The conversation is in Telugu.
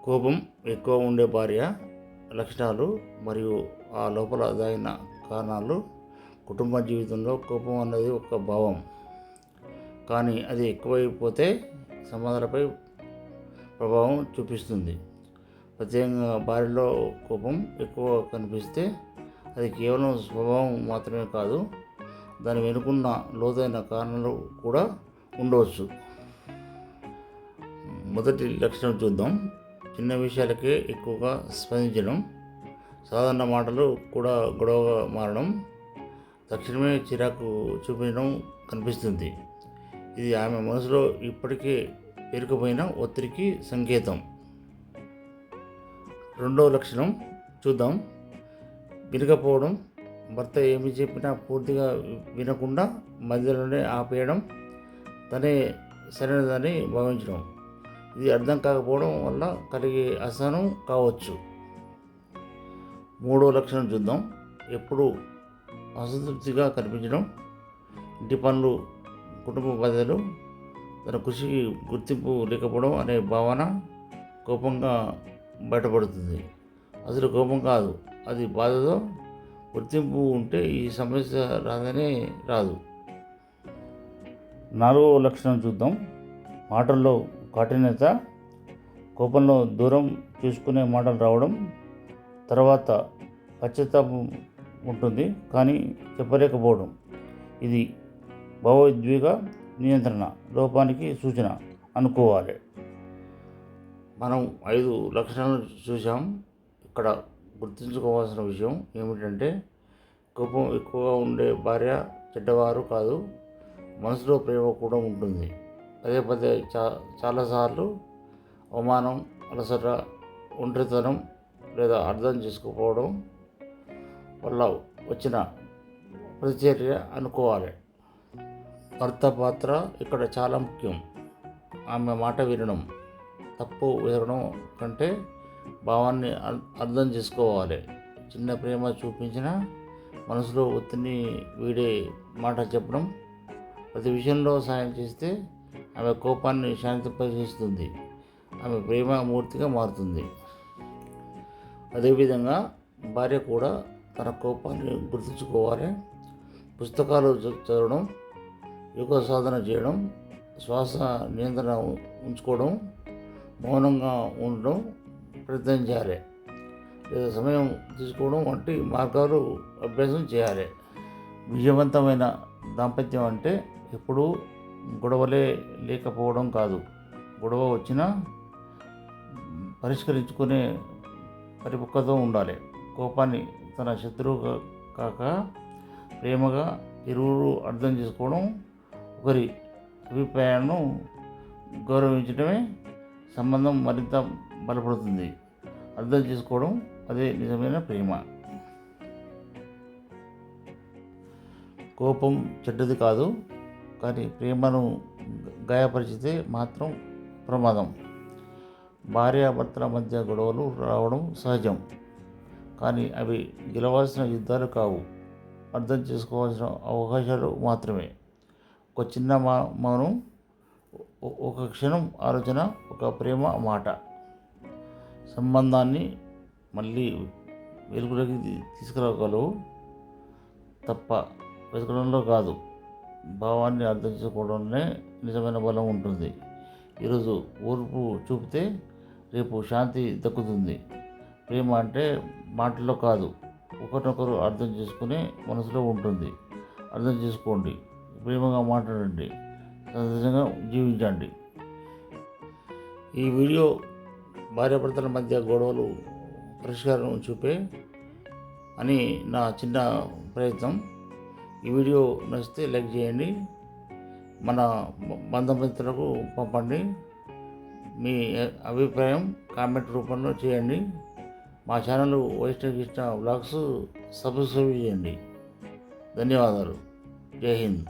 కోపం ఎక్కువ ఉండే భార్య లక్షణాలు మరియు ఆ లోపల దాగిన కారణాలు. కుటుంబ జీవితంలో కోపం అన్నది ఒక భావం, కానీ అది ఎక్కువైపోతే సంబంధాలపై ప్రభావం చూపిస్తుంది. ప్రత్యేకంగా భార్యలో కోపం ఎక్కువ కనిపిస్తే అది కేవలం స్వభావం మాత్రమే కాదు, దాని వెనుకున్న లోతైన కారణాలు కూడా ఉండవచ్చు. మొదటి లక్షణం చూద్దాం. చిన్న విషయాలకే ఎక్కువగా స్పందించడం, సాధారణ మాటలు కూడా గొడవగా మారడం, తక్షణమే చిరాకు చూపించడం కనిపిస్తుంది. ఇది ఆమె మనసులో ఇప్పటికే పేరుకుపోయిన ఒత్తిడికి సంకేతం. రెండవ లక్షణం చూద్దాం. వినకపోవడం, భర్త ఏమి చెప్పినా పూర్తిగా వినకుండా మధ్యలోనే ఆపేయడం, తనే సరైనదని భావించడం. ఇది అర్థం కాకపోవడం వల్ల కలిగే అసహనం కావచ్చు. మూడో లక్షణం చూద్దాం. ఎప్పుడు అసంతృప్తిగా కనిపించడం, ఇంటి పనులు, కుటుంబ బాధ్యతలు, తన కృషికి గుర్తింపు లేకపోవడం అనే భావన కోపంగా బయటపడుతుంది. అసలు కోపం కాదు, అది బాధతో. గుర్తింపు ఉంటే ఈ సమస్య రాదు. నాలుగవ లక్షణం చూద్దాం. మాటల్లో కఠినత, కోపంలో దూరం చూసుకునే మాటలు రావడం, తర్వాత పశ్చాత్తాపం ఉంటుంది కానీ చెప్పలేకపోవడం. ఇది భావోద్వేగ నియంత్రణ లోపానికి సూచన అనుకోవాలి. మనం 5 లక్షణాలు చూసాం. ఇక్కడ గుర్తుంచుకోవాల్సిన విషయం ఏమిటంటే, కోపం ఎక్కువగా ఉండే భార్య చెడ్డవారు కాదు, మనసులో ప్రేమ కూడా ఉంటుంది. పదే పదే చాలాసార్లు అవమానం, అలసట, ఒంటరితనం లేదా అర్థం చేసుకోకపోవడం వల్ల వచ్చిన ప్రతిచర్య అనుకోవాలి. భర్త పాత్ర ఇక్కడ చాలా ముఖ్యం. ఆమె మాట వినడం, తప్పు వెతకడం కంటే భావాన్ని అర్థం చేసుకోవాలి. చిన్న ప్రేమ చూపించిన మనసులో ఒత్తిడిని వీడే మాట చెప్పడం, ప్రతి విషయంలో సాయం చేస్తే ఆమె కోపాన్ని శాంతింపజేస్తుంది, ఆమె ప్రేమ మూర్తిగా మారుతుంది. అదేవిధంగా భార్య కూడా తన కోపాన్ని గుర్తుంచుకోవాలి. పుస్తకాలు చదవడం, యోగ సాధన చేయడం, శ్వాస నియంత్రణ ఉంచుకోవడం, మౌనంగా ఉండడం ప్రయత్నించాలి, లేదా సమయం తీసుకోవడం వంటి మార్గాలు అభ్యాసం చేయాలి. విజయవంతమైన దాంపత్యం అంటే ఎప్పుడూ గొడవలే లేకపోవడం కాదు, గొడవ వచ్చినా పరిష్కరించుకునే పరిపక్వత ఉండాలి. కోపాన్ని తన శత్రువు కాక ప్రేమగా ఇరువురు అర్థం చేసుకోవడం, ఒకరి అభిప్రాయాలను గౌరవించడమే సంబంధం మరింత బలపడుతుంది. అర్థం చేసుకోవడం అదే నిజమైన ప్రేమ. కోపం చెడ్డది కాదు, కానీ ప్రేమను గాయపరిచితే మాత్రం ప్రమాదం. భార్యాభర్తల మధ్య గొడవలు రావడం సహజం, కానీ అవి గెలవాల్సిన యుద్ధాలు కావు, అర్థం చేసుకోవాల్సిన అవకాశాలు మాత్రమే. ఒక చిన్న మౌనం, ఒక క్షణం ఆలోచన, ఒక ప్రేమ మాట సంబంధాన్ని మళ్ళీ వెలుగులోకి తీసుకురాగలవు తప్ప వెతకడంలో కాదు. భావాన్ని అర్థం చేసుకోవడంలోనే నిజమైన బలం ఉంటుంది. ఈరోజు ఓర్పు చూపితే రేపు శాంతి దక్కుతుంది. ప్రేమ అంటే మాటల్లో కాదు, ఒకరినొకరు అర్థం చేసుకునే మనసులో ఉంటుంది. అర్థం చేసుకోండి, ప్రేమగా మాట్లాడండి, సంతోషంగా జీవించండి. ఈ వీడియో భార్యాభర్తల మధ్య గొడవలు పరిష్కారం చూపే అని నా చిన్న ప్రయత్నం. ఈ వీడియో నచ్చితే లైక్ చేయండి, మన బంధుమిత్రులకు పంపండి. మీ అభిప్రాయం కామెంట్ రూపంలో చేయండి. మా channel Vaishnav Krishna vlogs subscribe చేయండి. ధన్యవాదాలు. జై హింద్.